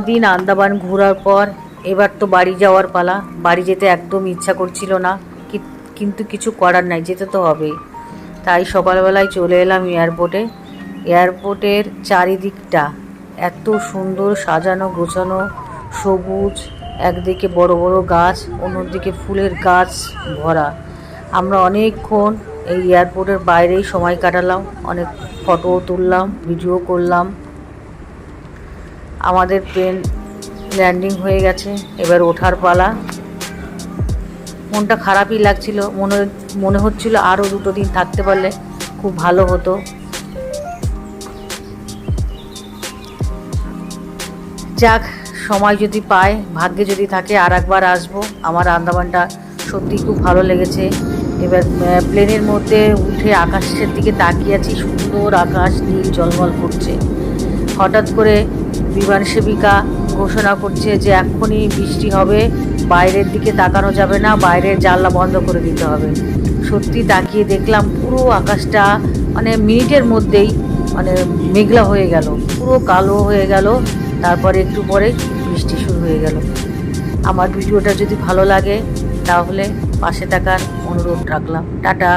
দিন আন্দামান ঘোরার পর এবার তো বাড়ি যাওয়ার পালা। বাড়ি যেতে একদম ইচ্ছা করছিল না, কিন্তু কিছু করার নাই, যেতে তো হবেই। তাই সকালবেলায় চলে এলাম এয়ারপোর্টে। এয়ারপোর্টের চারিদিকটা এত সুন্দর সাজানো গোছানো, সবুজ, একদিকে বড় বড় গাছ, অন্যদিকে ফুলের গাছ ভরা। আমরা অনেকক্ষণ এই এয়ারপোর্টের বাইরেই সময় কাটালাম, অনেক ফটোও তুললাম, ভিডিও করলাম। আমাদের প্লেন ল্যান্ডিং হয়ে গেছে, এবার ওঠার পালা। মনটা খারাপই লাগছিল, মনে হচ্ছিল আরও 2 দিন থাকতে পারলে খুব ভালো হতো। যাক, সময় যদি পায়, ভাগ্যে যদি থাকে আর একবার আসবো। আমার আন্দামানটা সত্যি খুব ভালো লেগেছে। এবার প্লেনের মধ্যে উঠে আকাশের দিকে তাকিয়ে আছি, সুন্দর আকাশ, নীল ঝলমল করছে। হঠাৎ করে বিমান সেবিকা ঘোষণা করছে যে এক্ষুনি বৃষ্টি হবে, বাইরের দিকে তাকানো যাবে না, বাইরের জানলা বন্ধ করে দিতে হবে। সত্যি তাকিয়ে দেখলাম পুরো আকাশটা মানে মিনিটের মধ্যেই মানে মেঘলা হয়ে গেল, পুরো কালো হয়ে গেল। তারপরে একটু পরে বৃষ্টি শুরু হয়ে গেল। আমার ভিডিওটা যদি ভালো লাগে তাহলে পাশে থাকার অনুরোধ রাখলাম। টাটা।